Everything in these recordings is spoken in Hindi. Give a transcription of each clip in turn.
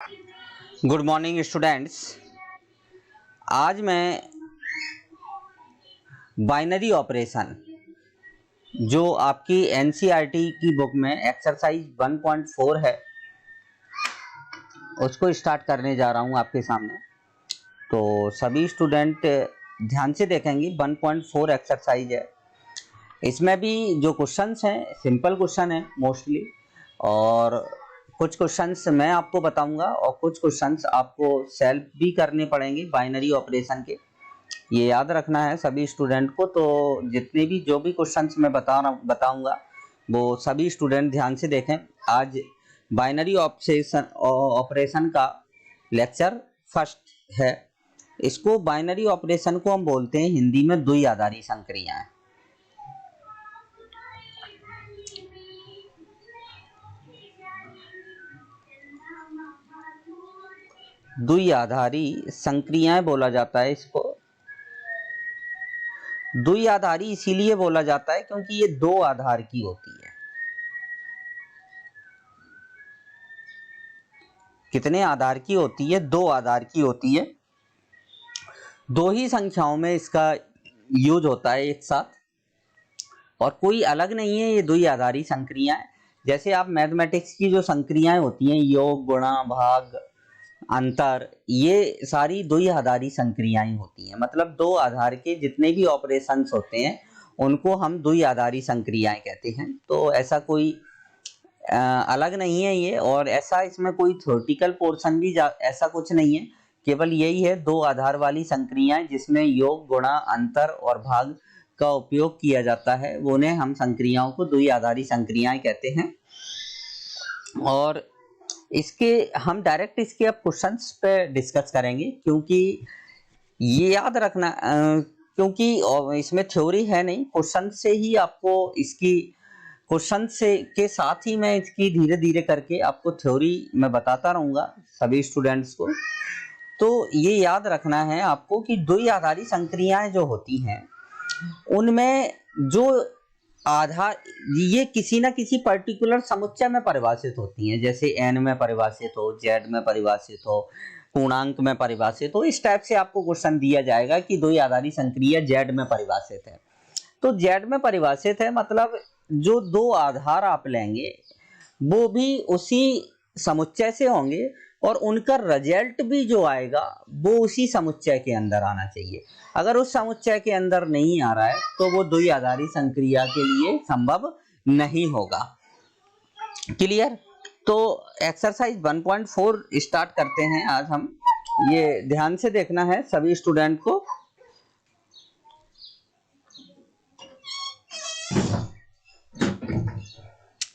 Good morning students. आज मैं बाइनरी ऑपरेशन जो आपकी एनसीईआरटी की बुक में एक्सरसाइज 1.4 है उसको स्टार्ट करने जा रहा हूं आपके सामने। तो सभी स्टूडेंट ध्यान से देखेंगे। 1.4 एक्सरसाइज है। इसमें भी जो क्वेश्चंस हैं सिंपल क्वेश्चन है मोस्टली, और कुछ क्वेश्चंस मैं आपको बताऊंगा और कुछ क्वेश्चंस आपको सेल्फ भी करने पड़ेंगे बाइनरी ऑपरेशन के। ये याद रखना है सभी स्टूडेंट को। तो जितने भी जो भी क्वेश्चंस मैं बताऊंगा वो सभी स्टूडेंट ध्यान से देखें। आज बाइनरी ऑपरेशन का लेक्चर फर्स्ट है। इसको बाइनरी ऑपरेशन को हम बोलते हैं हिंदी में द्विआधारी संक्रियाएं। द्विआधारी संक्रियाएं बोला जाता है इसको। द्विआधारी इसीलिए बोला जाता है क्योंकि ये दो आधार की होती है। कितने आधार की होती है? दो आधार की होती है। दो ही संख्याओं में इसका यूज होता है एक साथ, और कोई अलग नहीं है ये द्विआधारी संक्रियाएं। जैसे आप मैथमेटिक्स की जो संक्रियाएं होती हैं, योग, गुणा, भाग, अंतर, ये सारी द्विआधारी संक्रियाएं होती हैं। मतलब दो आधार के जितने भी ऑपरेशंस होते हैं उनको हम द्विआधारी संक्रियाएं कहते हैं। तो ऐसा कोई अलग नहीं है ये, और ऐसा इसमें कोई थ्योरेटिकल पोर्शन भी ऐसा कुछ नहीं है। केवल यही है दो आधार वाली संक्रियाएं जिसमें योग, गुणा, अंतर और भाग का उपयोग किया जाता है, वो उन्हें हम संक्रियाओं को द्विआधारी संक्रियाएं कहते हैं। और इसके हम डायरेक्ट इसके अब क्वेश्चंस पे डिस्कस करेंगे, क्योंकि ये याद रखना क्योंकि इसमें थ्योरी है नहीं, क्वेश्चन से ही आपको इसकी क्वेश्चन से के साथ ही मैं इसकी धीरे धीरे करके आपको थ्योरी मैं बताता रहूंगा सभी स्टूडेंट्स को। तो ये याद रखना है आपको कि द्विआधारी संक्रियाएं जो होती हैं उनमें जो आधार ये किसी ना किसी पर्टिकुलर समुच्चय में परिभाषित होती हैं। जैसे n में परिभाषित हो, z में परिभाषित हो, पूर्णांक में परिभाषित हो। इस टाइप से आपको क्वेश्चन दिया जाएगा कि द्विआधारी संक्रिया z में परिभाषित है। तो z में परिभाषित है मतलब जो दो आधार आप लेंगे वो भी उसी समुच्चय से होंगे, और उनका रिजल्ट भी जो आएगा वो उसी समुच्चय के अंदर आना चाहिए। अगर उस समुच्चय के अंदर नहीं आ रहा है तो वो द्विआधारी संक्रिया के लिए संभव नहीं होगा। क्लियर? तो एक्सरसाइज 1.4 स्टार्ट करते हैं आज हम। ये ध्यान से देखना है सभी स्टूडेंट को।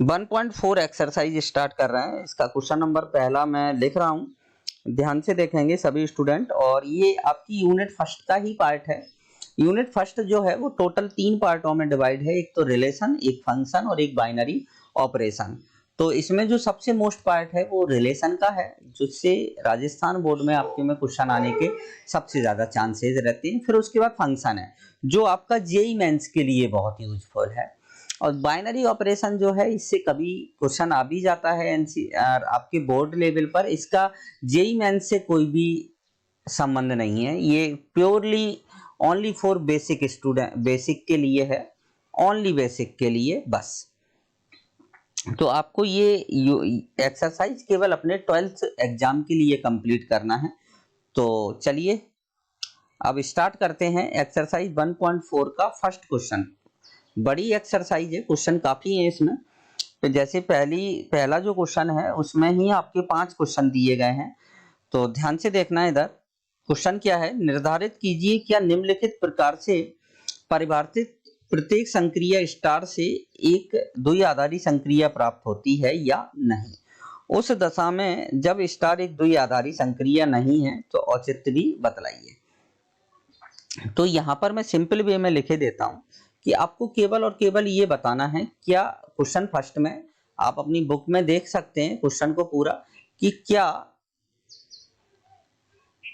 1.4 एक्सरसाइज स्टार्ट कर रहे हैं। इसका क्वेश्चन नंबर पहला मैं लिख रहा हूं, ध्यान से देखेंगे सभी स्टूडेंट। और ये आपकी यूनिट फर्स्ट का ही पार्ट है। यूनिट फर्स्ट जो है वो टोटल 3 पार्टों में डिवाइड है। एक तो रिलेशन, एक फंक्शन और एक बाइनरी ऑपरेशन। तो इसमें जो सबसे मोस्ट पार्ट है वो रिलेशन का है, जिससे राजस्थान बोर्ड में आपके में क्वेश्चन आने के सबसे ज्यादा चांसेस रहते हैं। फिर उसके बाद फंक्शन है जो आपका जेईई मेंस के लिए बहुत यूजफुल है। और बाइनरी ऑपरेशन जो है इससे कभी क्वेश्चन आ भी जाता है एनसीईआर आपके बोर्ड लेवल पर। इसका जेईई मेंस से कोई भी संबंध नहीं है। ये purely only for basic student, basic के लिए है, ओनली बेसिक के लिए बस। तो आपको ये एक्सरसाइज केवल अपने 12th एग्जाम के लिए कंप्लीट करना है। तो चलिए अब स्टार्ट करते हैं एक्सरसाइज 1.4 का फर्स्ट क्वेश्चन। बड़ी एक्सरसाइज है, क्वेश्चन काफी है इसमें। तो जैसे पहला जो क्वेश्चन है उसमें ही आपके 5 क्वेश्चन दिए गए हैं, तो ध्यान से देखना है। इधर क्वेश्चन क्या है, निर्धारित कीजिए क्या निम्नलिखित प्रकार से परिभाषित प्रत्येक संक्रिया स्टार से एक द्विआधारी संक्रिया प्राप्त होती है या नहीं। उस दशा में जब स्टार एक द्विआधारी संक्रिया नहीं है तो औचित्य भी बतलाइए। तो यहां पर मैं सिंपल वे में लिखे देता हूं कि आपको केवल और केवल ये बताना है। क्या क्वेश्चन फर्स्ट में आप अपनी बुक में देख सकते हैं क्वेश्चन को पूरा, कि क्या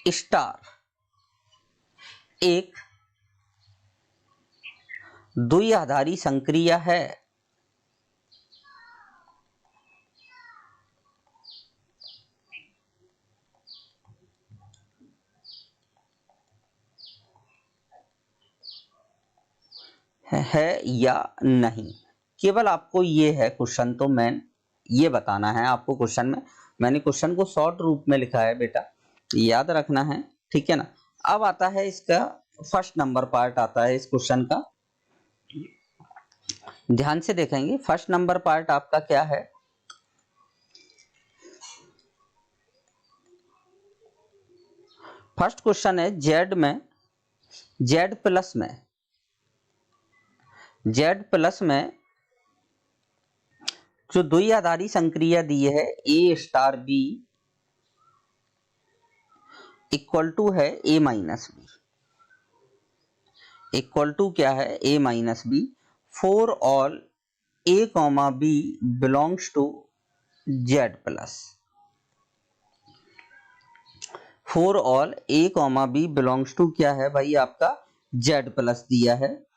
स्टार एक द्विआधारी संक्रिया है। है या नहीं। केवल आपको ये है क्वेश्चन, तो मैं ये बताना है आपको क्वेश्चन में। मैंने क्वेश्चन को शॉर्ट रूप में लिखा है बेटा, याद रखना है, ठीक है ना। अब आता है इसका फर्स्ट नंबर पार्ट आता है इस क्वेश्चन का, ध्यान से देखेंगे। फर्स्ट नंबर पार्ट आपका क्या है, फर्स्ट क्वेश्चन है जेड में, जेड प्लस में, जेड प्लस में जो द्विआधारी संक्रिया दी है A star B equal to है A minus B, equal to क्या है A minus B, for all A comma B belongs to Z plus, for all A comma B belongs to क्या है भाई आपका जेड प्लस दिया है।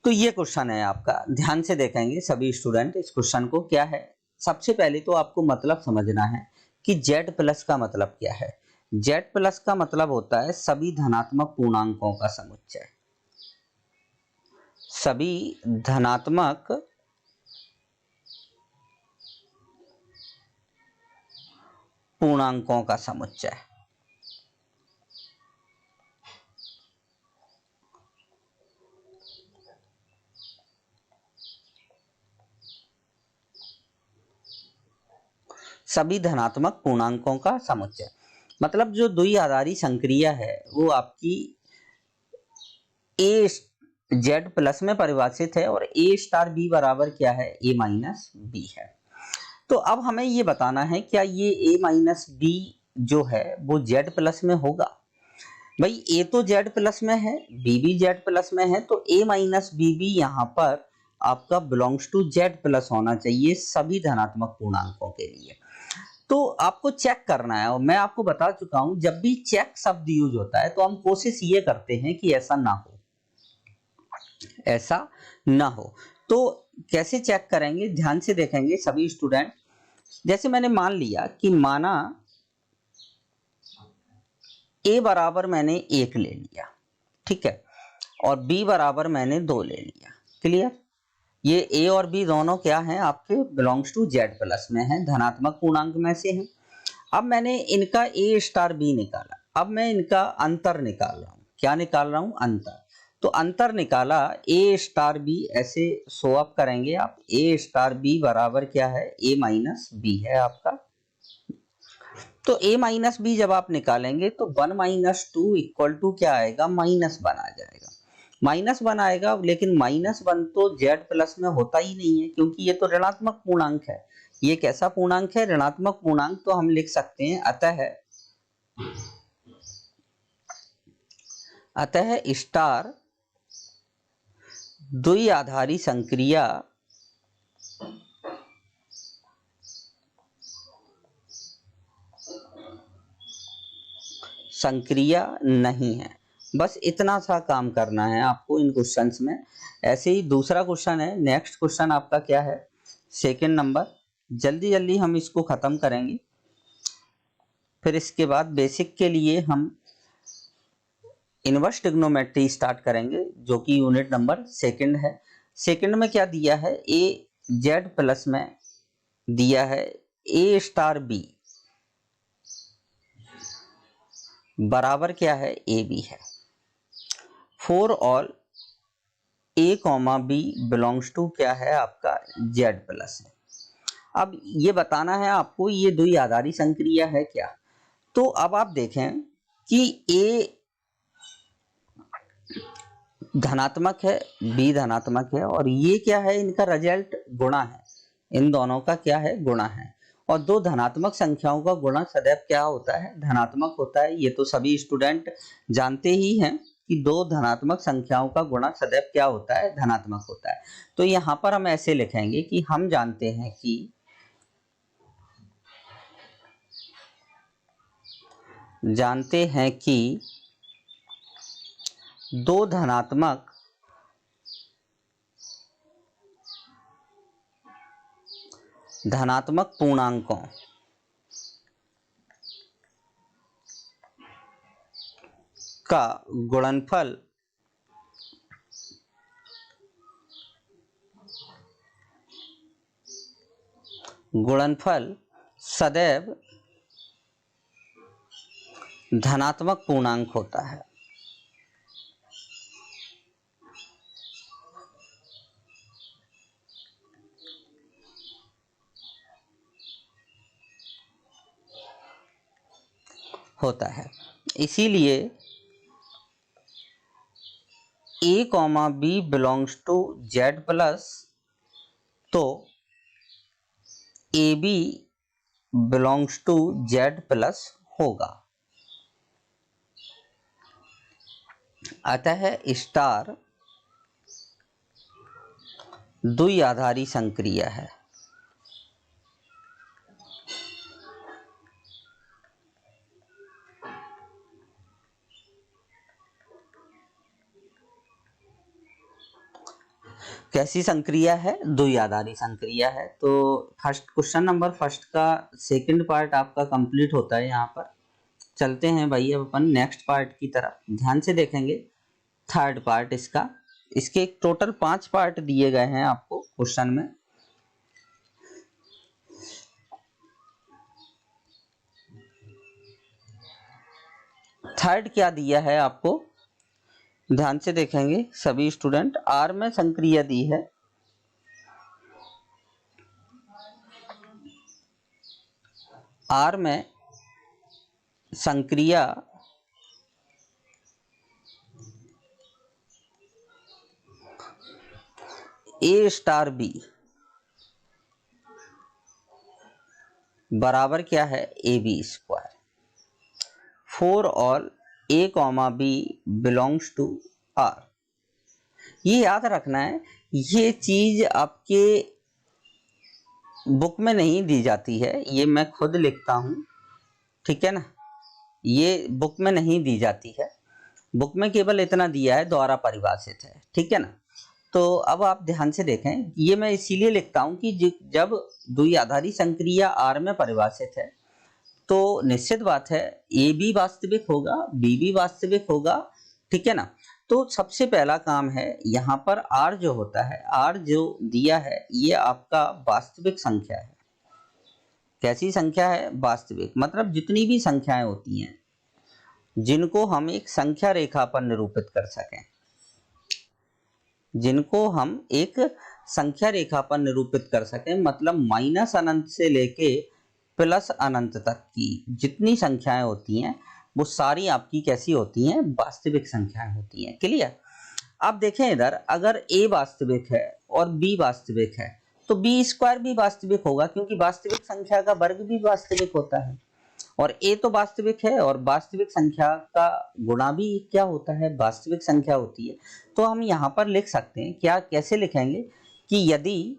तो ये क्वेश्चन है आपका, ध्यान से देखेंगे सभी स्टूडेंट इस क्वेश्चन को। क्या है, सबसे पहले तो आपको मतलब समझना है कि जेड प्लस का मतलब क्या है। जेड प्लस का मतलब होता है सभी धनात्मक पूर्णांकों का समुच्चय, सभी धनात्मक पूर्णांकों का समुच्चय। सभी धनात्मक पूर्णांकों का समुच्चय मतलब जो द्विआधारी संक्रिया है वो आपकी ए जेड प्लस में परिभाषित है और ए स्टार बी बराबर क्या है ए माइनस बी है। तो अब हमें ये बताना है क्या ये ए माइनस बी जो है वो जेड प्लस में होगा। भाई ए तो जेड प्लस में है, बी भी जेड प्लस में है, तो ए माइनस बी भी यहाँ पर आपका बिलोंग्स टू जेड प्लस होना चाहिए सभी धनात्मक पूर्णांकों के लिए। तो आपको चेक करना है और मैं आपको बता चुका हूं जब भी चेक शब्द यूज होता है तो हम कोशिश ये करते हैं कि ऐसा ना हो, ऐसा ना हो। तो कैसे चेक करेंगे, ध्यान से देखेंगे सभी स्टूडेंट। जैसे मैंने मान लिया कि माना ए बराबर मैंने 1 ले लिया, ठीक है, और बी बराबर मैंने 2 ले लिया। क्लियर, ये ए और बी दोनों क्या हैं आपके बिलोंग्स टू जेड प्लस में है, धनात्मक पूर्णांक में से हैं। अब मैंने इनका ए स्टार बी निकाला, अब मैं इनका अंतर निकाल रहा हूं। क्या निकाल रहा हूं, अंतर। तो अंतर निकाला ए स्टार बी, ऐसे शो अप करेंगे आप, ए स्टार बी बराबर क्या है ए माइनस बी है आपका। तो ए माइनस बी जब आप निकालेंगे तो 1 माइनस टू इक्वल टू क्या आएगा -1 आ जाएगा, -1 आएगा। लेकिन -1 तो जेड प्लस में होता ही नहीं है क्योंकि ये तो ऋणात्मक पूर्णांक है। ये कैसा पूर्णांक है, ऋणात्मक पूर्णांक। तो हम लिख सकते हैं अतः स्टार द्विआधारी संक्रिया नहीं है। बस इतना सा काम करना है आपको इन क्वेश्चंस में। ऐसे ही दूसरा क्वेश्चन है, नेक्स्ट क्वेश्चन आपका क्या है, सेकंड नंबर। जल्दी जल्दी हम इसको खत्म करेंगे, फिर इसके बाद बेसिक के लिए हम इनवर्स ट्रिग्नोमेट्री स्टार्ट करेंगे जो कि यूनिट नंबर सेकंड है। सेकंड में क्या दिया है, ए जेड प्लस में दिया है ए स्टार बी बराबर क्या है ए बी है, for all A comma B belongs to क्या है आपका जेड प्लस है। अब ये बताना है आपको ये द्विआधारी संक्रिया है क्या। तो अब आप देखें कि ए धनात्मक है, बी धनात्मक है, और ये क्या है इनका रिजल्ट गुणा है, इन दोनों का क्या है गुणा है। और दो धनात्मक संख्याओं का गुणा सदैव क्या होता है, धनात्मक होता है। ये तो सभी स्टूडेंट जानते ही हैं कि दो धनात्मक संख्याओं का गुणा सदैव क्या होता है, धनात्मक होता है। तो यहां पर हम ऐसे लिखेंगे कि हम जानते हैं कि दो धनात्मक पूर्णांकों का गुणनफल गुणनफल सदैव धनात्मक पूर्णांक होता है। इसीलिए a comma B belongs to Z plus, तो A B belongs to Z plus होगा। अतः स्टार द्विआधारी संक्रिया है। कैसी संक्रिया है? द्विआधारी संक्रिया है। तो फर्स्ट क्वेश्चन नंबर फर्स्ट का सेकंड पार्ट आपका कंप्लीट होता है यहाँ पर। चलते हैं भाई अब अपन नेक्स्ट पार्ट की तरफ, ध्यान से देखेंगे थर्ड पार्ट इसका। इसके टोटल 5 पार्ट दिए गए हैं आपको क्वेश्चन में। थर्ड क्या दिया है आपको, ध्यान से देखेंगे सभी स्टूडेंट। आर में संक्रिया दी है, आर में संक्रिया ए स्टार बी बराबर क्या है, a b square. For all A comma B belongs to R. ये याद रखना है, ये चीज आपके बुक में नहीं दी जाती है, ये मैं खुद लिखता हूं, ठीक है ना। ये बुक में नहीं दी जाती है, बुक में केवल इतना दिया है द्वारा परिभाषित है, ठीक है ना। तो अब आप ध्यान से देखें, ये मैं इसीलिए लिखता हूं कि जब द्विआधारी संक्रिया आर में परिभाषित है तो निश्चित बात है ए भी वास्तविक होगा, बी भी वास्तविक होगा, ठीक है ना। तो सबसे पहला काम है यहाँ पर आर जो होता है, आर जो दिया है ये आपका वास्तविक संख्या है। कैसी संख्या है? वास्तविक। मतलब जितनी भी संख्याएं होती हैं जिनको हम एक संख्या रेखा पर निरूपित कर सकें, जिनको हम एक संख्या रेखा पर निरूपित कर सकें, मतलब माइनस अनंत से लेके प्लस अनंत तक की जितनी संख्याएं होती हैं वो सारी आपकी कैसी होती हैं, वास्तविक संख्याएं होती हैं। क्लियर? अब देखें इधर, अगर a वास्तविक है और b वास्तविक है तो b स्क्वायर भी वास्तविक होगा, क्योंकि वास्तविक संख्या का वर्ग भी वास्तविक होता है। और a तो वास्तविक है और वास्तविक संख्या का गुणा भी क्या होता है, वास्तविक संख्या होती है। तो हम यहाँ पर लिख सकते हैं, क्या कैसे लिखेंगे कि यदि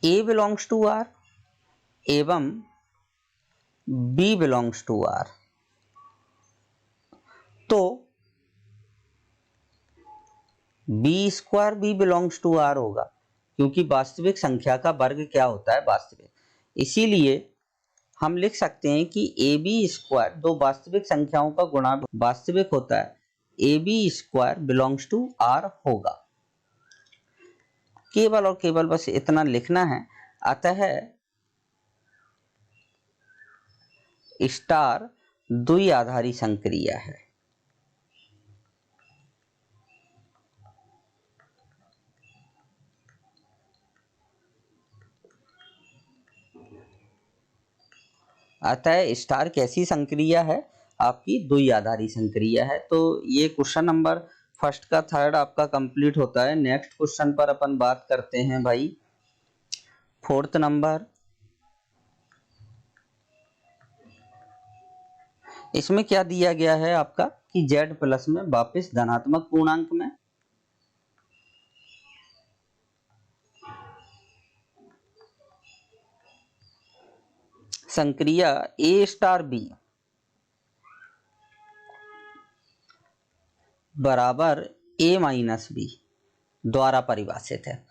A belongs to R एवं B belongs to R, तो B स्क्वायर भी belongs to R होगा, क्योंकि वास्तविक संख्या का वर्ग क्या होता है, वास्तविक। इसीलिए हम लिख सकते हैं कि AB स्क्वायर, दो वास्तविक संख्याओं का गुणा वास्तविक होता है, AB square belongs to R होगा। केवल और केवल बस इतना लिखना है। अतः स्टार द्विआधारी संक्रिया है। अतः स्टार कैसी संक्रिया है, आपकी द्विआधारी संक्रिया है। तो ये क्वेश्चन नंबर फर्स्ट का थर्ड आपका कंप्लीट होता है। नेक्स्ट क्वेश्चन पर अपन बात करते हैं भाई, फोर्थ नंबर। इसमें क्या दिया गया है आपका कि z प्लस में वापस धनात्मक पूर्णांक में संक्रिया a स्टार b बराबर a माइनस बी द्वारा परिभाषित है।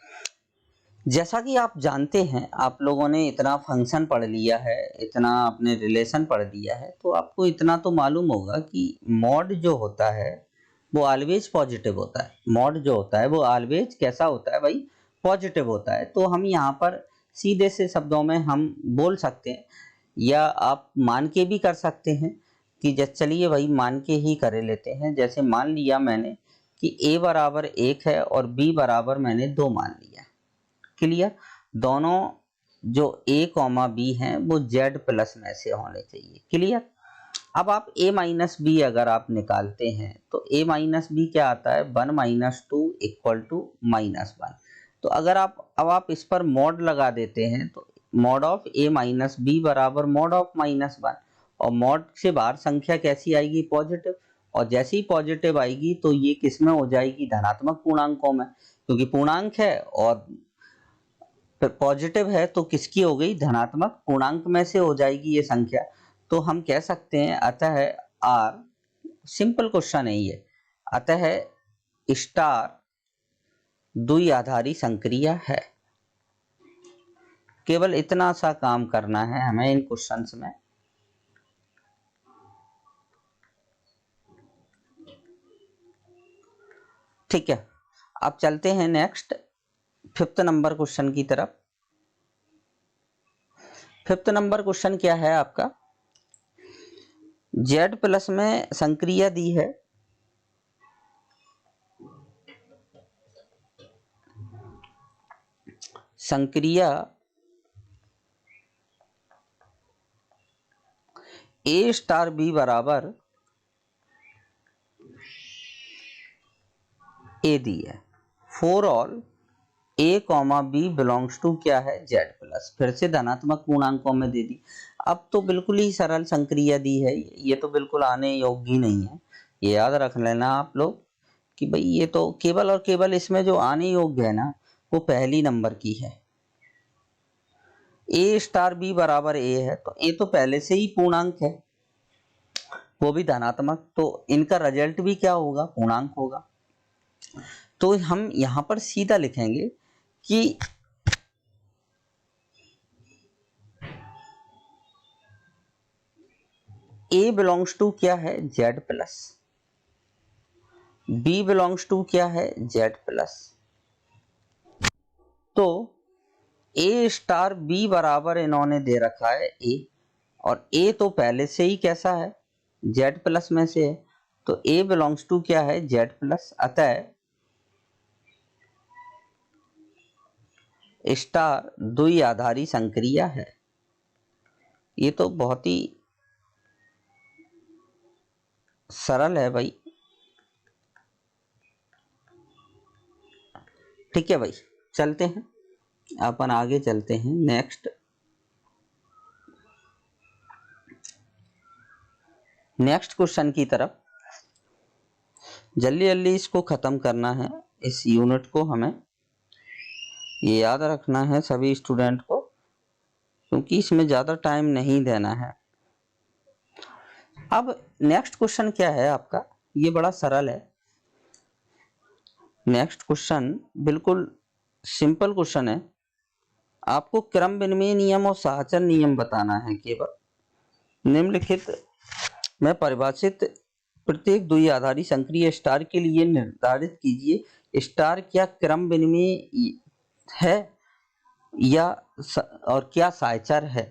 जैसा कि आप जानते हैं, आप लोगों ने इतना फंक्शन पढ़ लिया है, इतना आपने रिलेशन पढ़ लिया है, तो आपको इतना तो मालूम होगा कि मॉड जो होता है वो ऑलवेज पॉजिटिव होता है। मॉड जो होता है वो ऑलवेज कैसा होता है भाई, पॉजिटिव होता है। तो हम यहाँ पर सीधे से शब्दों में हम बोल सकते हैं, या आप मान के भी कर सकते हैं कि चलिए भाई मान के ही कर लेते हैं। जैसे मान लिया मैंने कि a बराबर 1 है और b बराबर मैंने 2 मान लिया। क्लियर? दोनों जो a कॉमा b हैं वो z प्लस में से होने चाहिए। क्लियर? अब आप a माइनस बी अगर आप निकालते हैं तो a माइनस बी क्या आता है, 1 माइनस 2 इक्वल टू -1। तो अगर अब आप इस पर मॉड लगा देते हैं तो mod of a minus b बराबर मॉड ऑफ -1, और मॉड से बाहर संख्या कैसी आएगी, पॉजिटिव। और जैसे ही पॉजिटिव आएगी तो ये किस में हो जाएगी, धनात्मक पूर्णांकों में, क्योंकि पूर्णांक है और पॉजिटिव है तो किसकी हो गई, धनात्मक पूर्णांक में से हो जाएगी ये संख्या। तो हम कह सकते हैं अतः r, सिंपल क्वेश्चन है ये, अतः स्टार द्विआधारी संक्रिया है। केवल इतना सा काम करना है हमें इन क्वेश्चंस में। ठीक है, अब चलते हैं नेक्स्ट 5th नंबर क्वेश्चन की तरफ। 5th नंबर क्वेश्चन क्या है आपका, z प्लस में संक्रिया दी है, संक्रिया a स्टार b बराबर a दी है, for all a comma B belongs to क्या है, z प्लस, फिर से धनात्मक पूर्णांकों में दे दी। अब तो बिल्कुल ही सरल संक्रिया दी है, ये तो बिल्कुल आने योग्य ही नहीं है। ये याद रख लेना आप लोग कि भाई ये तो केवल और केवल इसमें जो आने योग्य है ना वो पहली नंबर की है। a स्टार b बराबर a है तो a तो पहले से ही पूर्णांक है, वो भी धनात्मक, तो इनका रिजल्ट भी क्या होगा, पूर्णांक होगा। तो हम यहां पर सीधा लिखेंगे कि a बिलोंग्स टू क्या है, z plus, b belongs to क्या है, z प्लस। तो a स्टार b बराबर इन्होंने दे रखा है a, और a तो पहले से ही कैसा है, z प्लस में से है, तो a बिलोंग्स टू क्या है, z प्लस। अतः स्टार द्विआधारी संक्रिया है। ये तो बहुत ही सरल है भाई। ठीक है भाई, चलते हैं अपन आगे, चलते हैं नेक्स्ट क्वेश्चन की तरफ। जल्दी जल्दी इसको खत्म करना है, इस यूनिट को हमें ये याद रखना है सभी स्टूडेंट को, क्योंकि इसमें ज्यादा टाइम नहीं देना है। अब नेक्स्ट क्वेश्चन क्या है आपका, ये बड़ा सरल है। नेक्स्ट क्वेश्चन बिल्कुल सिंपल क्वेश्चन है, आपको क्रम विनिमय नियम और साहचर्य नियम बताना है। केवल निम्नलिखित में परिभाषित प्रत्येक द्विआधारी संक्रिय स्टार के लिए निर्धारित कीजिए स्टार क्या क्रम विनिमय है या और क्या साहचर्य है।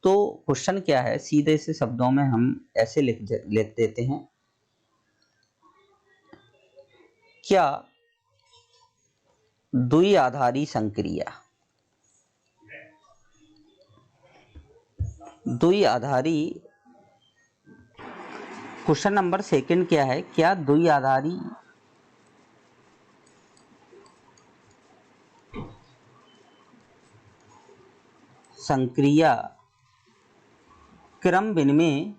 तो क्वेश्चन क्या है, सीधे से शब्दों में हम ऐसे लिख देते हैं, क्या द्विआधारी संक्रिया, द्विआधारी, क्वेश्चन नंबर 2 क्या है, क्या द्विआधारी संक्रिया क्रम विनिमय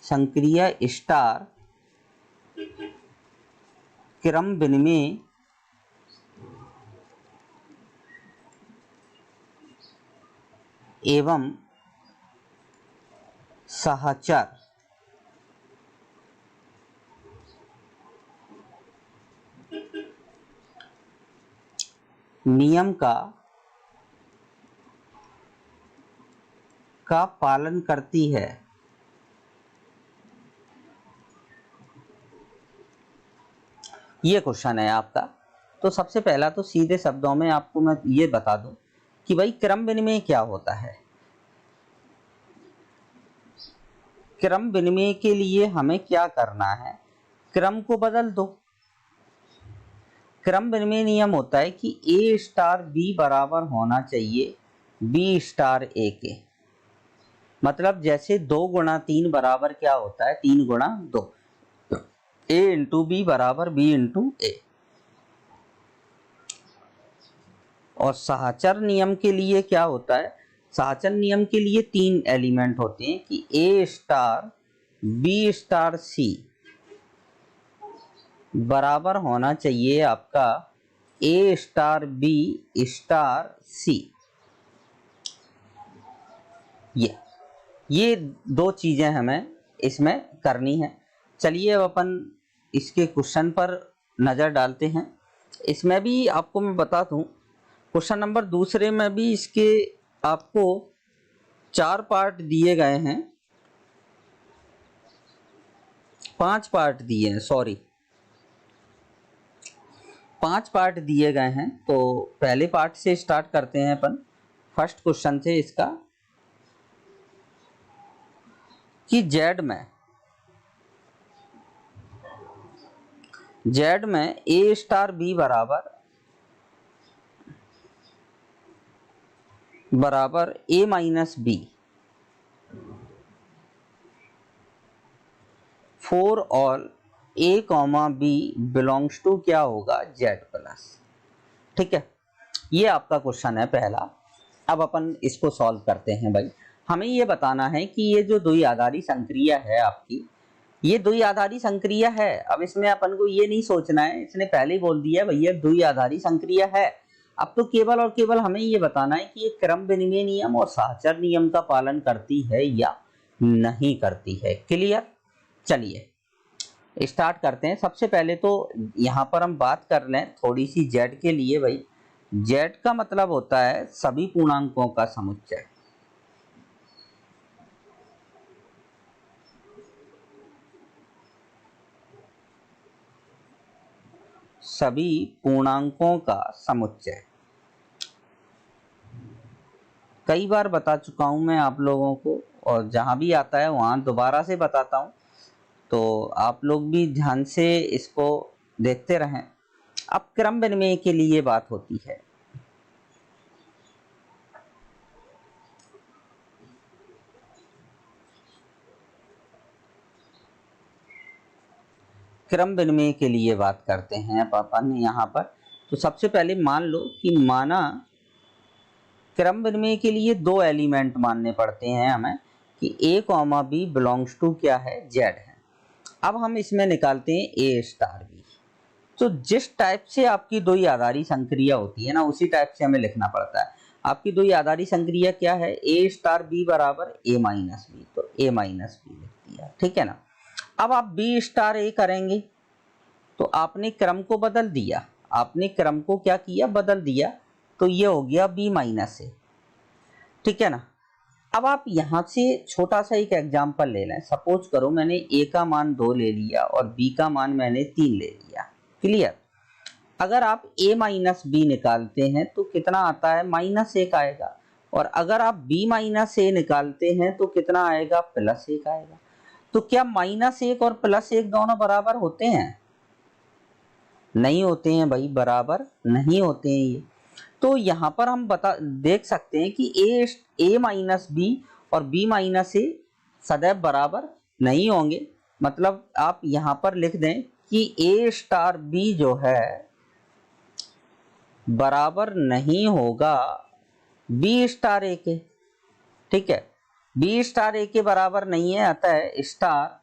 संक्रिया स्टार क्रम विनिमय एवं साहचर्य नियम का पालन करती है। ये क्वेश्चन है आपका। तो सबसे पहला तो सीधे शब्दों में आपको मैं ये बता दूं कि भाई क्रम विनिमय क्या होता है। क्रम विनिमय के लिए हमें क्या करना है, क्रम को बदल दो। क्रम विनिमय नियम होता है कि ए स्टार बी बराबर होना चाहिए बी स्टार ए के। मतलब जैसे 2 गुणा 3 बराबर क्या होता है, 3 गुणा 2, ए इंटू बी बराबर बी इंटू ए। और सहचर नियम के लिए क्या होता है, सहचर नियम के लिए 3 एलिमेंट होते हैं कि ए स्टार बी स्टार सी बराबर होना चाहिए आपका ए स्टार बी स्टार सी। ये 2 चीजें हमें इसमें करनी है। चलिए अब अपन इसके क्वेश्चन पर नजर डालते हैं। इसमें भी आपको मैं बता दूं, क्वेश्चन नंबर दूसरे में भी इसके आपको 4 पार्ट दिए गए हैं, 5 पार्ट दिए हैं, सॉरी 5 पार्ट दिए गए हैं। तो पहले पार्ट से स्टार्ट करते हैं अपन, फर्स्ट क्वेश्चन से इसका कि जेड में ए स्टार बी बराबर A minus B for all A comma B belongs to क्या होगा जेड प्लस। ठीक है, ये आपका क्वेश्चन है पहला। अब अपन इसको सॉल्व करते हैं। भाई हमें ये बताना है कि ये जो द्विआधारी संक्रिया है आपकी, ये द्विआधारी संक्रिया है। अब इसमें अपन को ये नहीं सोचना है, इसने पहले ही बोल दिया भैया द्विआधारी संक्रिया है। अब तो केवल और केवल हमें ये बताना है कि ये क्रम विनिमय नियम और सहचर नियम का पालन करती है या नहीं करती है। क्लियर? चलिए स्टार्ट करते हैं। सबसे पहले तो यहाँ पर हम बात कर लें थोड़ी सी जेड के लिए। भाई जेड का मतलब होता है सभी पूर्णांकों का समुच्चय। सभी पूर्णांकों का समुच्चय। कई बार बता चुका हूं मैं आप लोगों को, और जहां भी आता है वहां दोबारा से बताता हूं, तो आप लोग भी ध्यान से इसको देखते रहें। अब क्रम विनिमय के लिए बात होती है। क्रम विनिमय के लिए बात करते हैं अपन यहाँ पर। तो सबसे पहले मान लो कि माना क्रम विनिमय के लिए 2 एलिमेंट मानने पड़ते हैं हमें कि ए कॉमा बी बिलोंग्स टू क्या है जेड है। अब हम इसमें निकालते हैं ए स्टार बी। तो जिस टाइप से आपकी द्विआधारी संक्रिया होती है ना, उसी टाइप से हमें लिखना पड़ता है। आपकी द्विआधारी संक्रिया क्या है, ए स्टार बी बराबर ए माइनस बी, तो ए माइनस बी लिख दिया। ठीक है ना। अब आप बी स्टार ए करेंगे तो आपने क्रम को बदल दिया, आपने क्रम को क्या किया, बदल दिया, तो ये हो गया बी माइनस ए। ठीक है ना। अब आप यहां से छोटा सा एक एग्जांपल ले लें। सपोज करो मैंने ए का मान 2 ले लिया और बी का मान मैंने 3 ले लिया। क्लियर? अगर आप a माइनस बी निकालते हैं तो कितना आता है, -1 आएगा। और अगर आप b माइनस ए निकालते हैं तो कितना आएगा, +1 आएगा। तो क्या -1 और +1 दोनों बराबर होते हैं? नहीं होते हैं भाई, बराबर नहीं होते हैं ये। तो यहाँ पर हम देख सकते हैं कि a माइनस बी और b माइनस ए सदैव बराबर नहीं होंगे। मतलब आप यहाँ पर लिख दें कि a स्टार b जो है बराबर नहीं होगा b स्टार a के। ठीक है, b स्टार a के बराबर नहीं है, अतः स्टार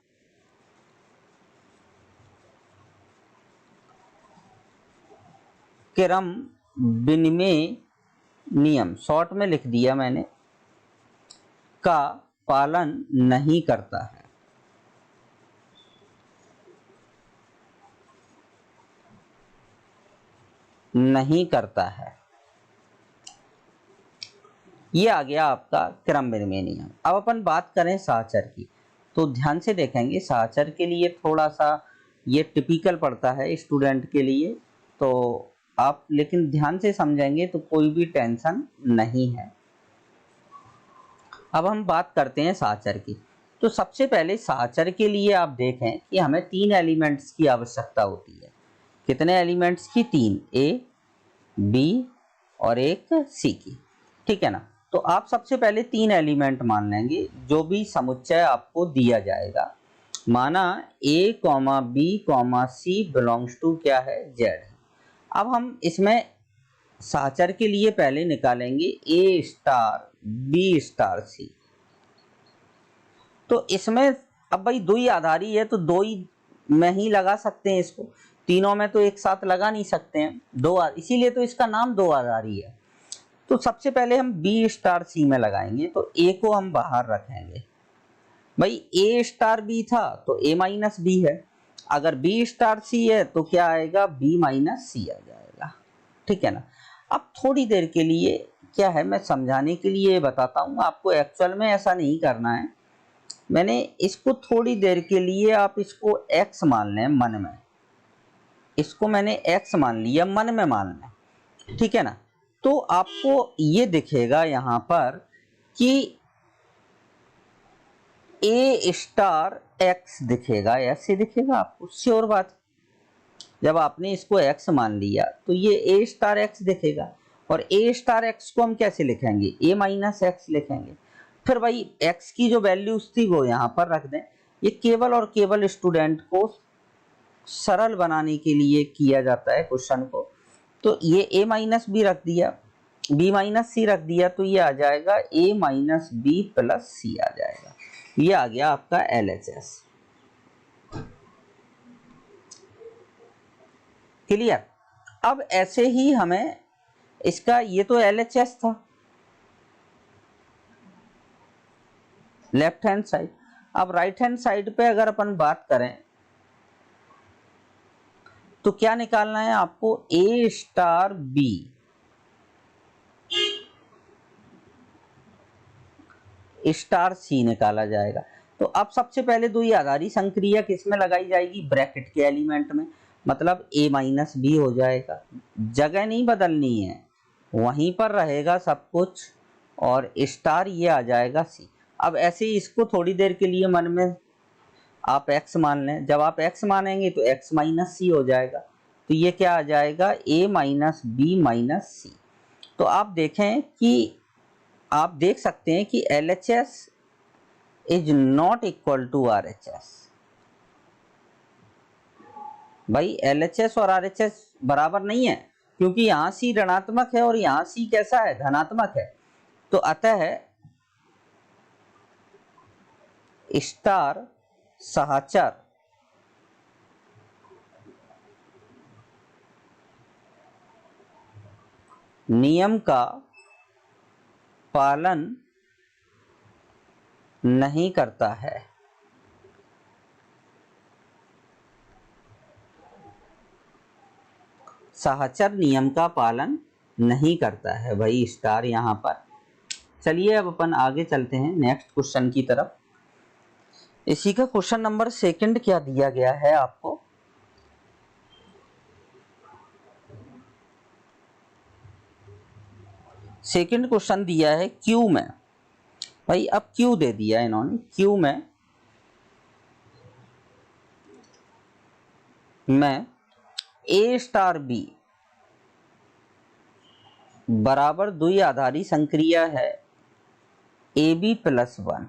क्रम विनिमय नियम, शॉर्ट में लिख दिया मैंने, का पालन नहीं करता है। नहीं करता है। ये आ गया आपका क्रम विनिमय नियम। अब अपन बात करें सहचर की, तो ध्यान से देखेंगे। सहचर के लिए थोड़ा सा ये टिपिकल पड़ता है स्टूडेंट के लिए। तो आप लेकिन ध्यान से समझेंगे तो कोई भी टेंशन नहीं है। अब हम बात करते हैं साचर की। तो सबसे पहले साचर के लिए आप देखें कि हमें 3 एलिमेंट्स की आवश्यकता होती है। कितने एलिमेंट्स की? 3, ए, बी और एक सी की। ठीक है ना। तो आप सबसे पहले 3 एलिमेंट मान लेंगे जो भी समुच्चय आपको दिया जाएगा। माना a, b, c belongs to क्या है? z है। अब हम इसमें साचर के लिए पहले निकालेंगे a star b star c। तो इसमें अब भाई दो ही आधारी है तो दो ही में ही लगा सकते हैं इसको, तीनों में तो एक साथ लगा नहीं सकते हैं। इसीलिए तो इसका नाम दो आधारी है। तो सबसे पहले हम b स्टार c में लगाएंगे। तो a को हम बाहर रखेंगे। भाई a स्टार b था तो a माइनस b है। अगर b स्टार c है तो क्या आएगा? b माइनस c आ जाएगा। ठीक है ना। अब थोड़ी देर के लिए क्या है, मैं समझाने के लिए बताता हूँ आपको, एक्चुअल में ऐसा नहीं करना है। मैंने इसको थोड़ी देर के लिए आप इसको x मान लें मन में, इसको मैंने x मान लिया, मन में मान लें। ठीक है ना। तो आपको ये दिखेगा यहां पर कि a स्टार x दिखेगा, ऐसे दिखेगा आपको, श्योर बात। जब आपने इसको x मान लिया तो ये a स्टार x दिखेगा। और a स्टार x को हम कैसे लिखेंगे? a माइनस x लिखेंगे। फिर भाई x की जो वैल्यूज थी वो यहां पर रख दें। ये केवल और केवल स्टूडेंट को सरल बनाने के लिए किया जाता है क्वेश्चन को। तो ये a माइनस बी रख दिया, b माइनस सी रख दिया, तो ये आ जाएगा a माइनस बी प्लस सी आ जाएगा। ये आ गया आपका LHS। क्लियर। अब ऐसे ही हमें इसका, ये तो LHS था लेफ्ट हैंड साइड। अब राइट हैंड साइड पे अगर अपन बात करें तो क्या निकालना है आपको? a star b star c निकाला जाएगा। तो अब सबसे पहले दो ही आधारी संक्रिया किस में लगाई जाएगी? ब्रैकेट के एलिमेंट में। मतलब a माइनस बी हो जाएगा, जगह नहीं बदलनी है, वहीं पर रहेगा सब कुछ, और स्टार ये आ जाएगा c। अब ऐसे ही इसको थोड़ी देर के लिए मन में आप x मान लें। जब आप x मानेंगे तो x माइनस सी हो जाएगा। तो ये क्या आ जाएगा? a माइनस बी माइनस सी। तो आप देखें कि आप देख सकते हैं कि LHS is not equal to RHS। भाई LHS और RHS बराबर नहीं है, क्योंकि यहां C ऋणात्मक है और यहां C कैसा है? धनात्मक है। तो अतः स्टार सहचर नियम का पालन नहीं करता है। सहचर नियम का पालन नहीं करता है भाई स्टार यहां पर। चलिए अब अपन आगे चलते हैं नेक्स्ट क्वेश्चन की तरफ। इसी का क्वेश्चन नंबर 2 क्या दिया गया है आपको? सेकंड क्वेश्चन दिया है क्यू में। भाई अब क्यू दे दिया है इन्होंने, क्यू में a स्टार b बराबर द्विआधारी संक्रिया है ab प्लस 1,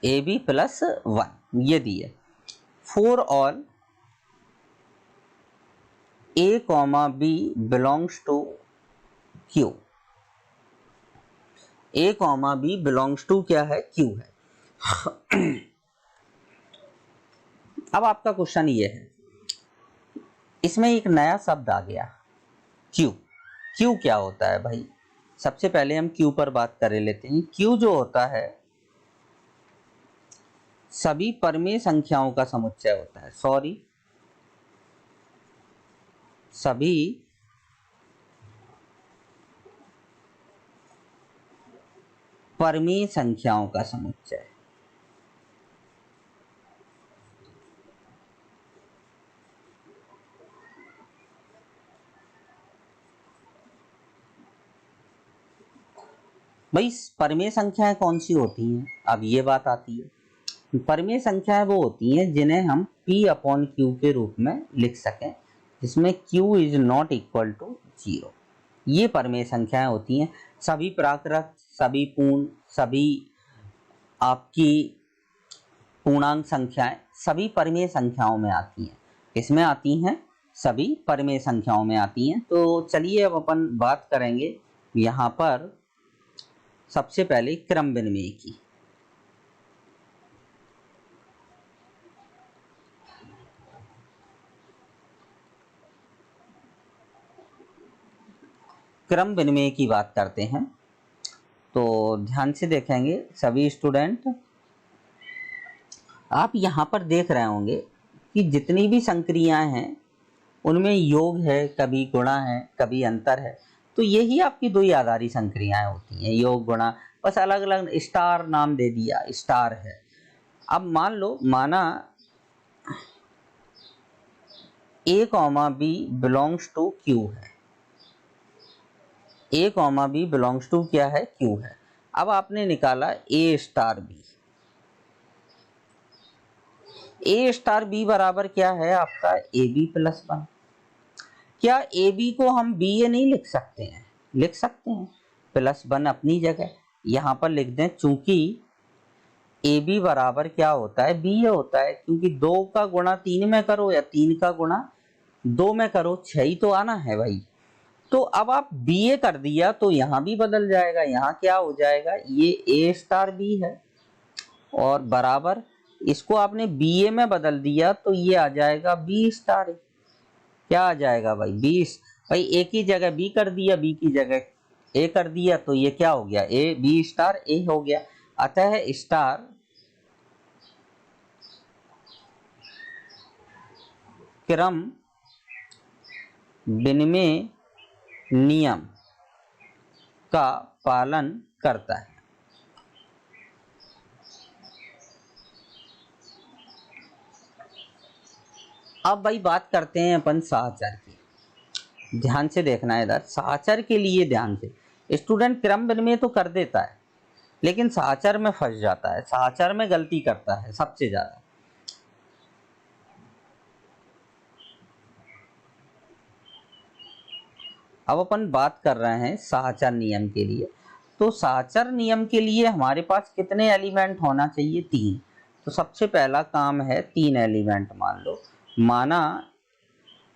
ab प्लस 1 ये दिए। For all a comma b belongs to q। a comma b belongs to क्या है? q है। अब आपका क्वेश्चन ये है, इसमें एक नया शब्द आ गया Q। Q क्या होता है भाई? सबसे पहले हम Q पर बात कर लेते हैं। Q जो होता है सभी परमेय संख्याओं का समुच्चय होता है। सभी परमेय संख्याओं का समुच्चय। भाई परमेय संख्याएं कौन सी होती हैं, अब ये बात आती है। परमेय संख्याएं वो होती हैं जिन्हें हम p अपॉन क्यू के रूप में लिख सकें, जिसमें q is not equal to 0। ये परमेय संख्याएं होती हैं। सभी प्राकृत, सभी पूर्ण, सभी आपकी पूर्णांक संख्याएं सभी परमेय संख्याओं में आती हैं। किसमें आती हैं? सभी परमेय संख्याओं में आती हैं। तो चलिए अब अपन बात करेंगे यहाँ पर सबसे पहले क्रम विनिमय की। क्रम विनिमय की बात करते हैं तो ध्यान से देखेंगे सभी स्टूडेंट। आप यहाँ पर देख रहे होंगे कि जितनी भी संक्रियाएं हैं उनमें योग है, कभी गुणा है, कभी अंतर है। तो यही आपकी दो आधारी संक्रियाएं होती हैं, योग गुणा, बस अलग अलग स्टार नाम दे दिया, स्टार है। अब मान लो, माना a comma B belongs to Q है, a comma B belongs to क्या है? क्यू है। अब आपने निकाला a star b. a star B बराबर क्या है आपका? A b plus 1। क्या ए बी को हम बी ए नहीं लिख सकते हैं? लिख सकते हैं, प्लस 1 अपनी जगह यहाँ पर लिख दें, चूंकि ए बी बराबर क्या होता है? बी ए होता है, क्योंकि 2 का गुणा 3 में करो या 3 का गुणा 2 में करो, 6 ही तो आना है भाई। तो अब आप बी ए कर दिया तो यहाँ भी बदल जाएगा, यहाँ क्या हो जाएगा? ये ए स्टार बी है और बराबर इसको आपने बी ए में बदल दिया तो ये आ जाएगा बी स्टार ए। क्या आ जाएगा भाई? 20। भाई ए की जगह बी कर दिया, बी की जगह ए कर दिया, तो ये क्या हो गया? ए बी स्टार ए हो गया। अतः स्टार क्रम विनिमय नियम का पालन करता है। अब भाई बात करते हैं अपन साहचर की। ध्यान से देखना है इधर, साहचर के लिए ध्यान से। स्टूडेंट क्रम विनिमय तो कर देता है लेकिन साहचर में फंस जाता है, साहचर में गलती करता है सबसे ज्यादा। अब अपन बात कर रहे हैं साहचर नियम के लिए। तो साहचर नियम के लिए हमारे पास कितने एलिमेंट होना चाहिए? 3। तो सबसे पहला काम है 3 एलिमेंट मान लो। माना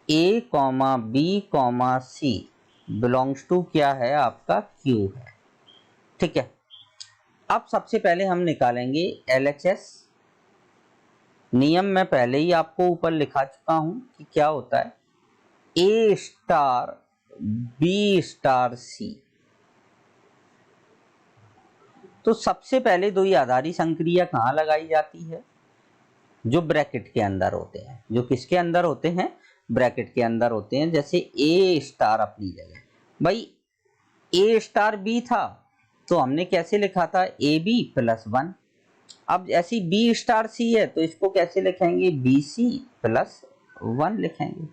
A comma B comma C belongs to क्या है आपका? क्यू है। ठीक है। अब सबसे पहले हम निकालेंगे एलएचएस। नियम मैं पहले ही आपको ऊपर लिखा चुका हूं कि क्या होता है, A star B star c. तो सबसे पहले दो ही आधारी संक्रिया कहाँ लगाई जाती है? जो ब्रैकेट के अंदर होते हैं। जो किसके अंदर होते हैं? ब्रैकेट के अंदर होते हैं। जैसे ए स्टार अपनी जगह, भाई ए स्टार बी था तो हमने कैसे लिखा था? A b plus 1। अब ऐसी बी स्टार सी है तो इसको कैसे लिखेंगे? बी सी प्लस 1 लिखेंगे।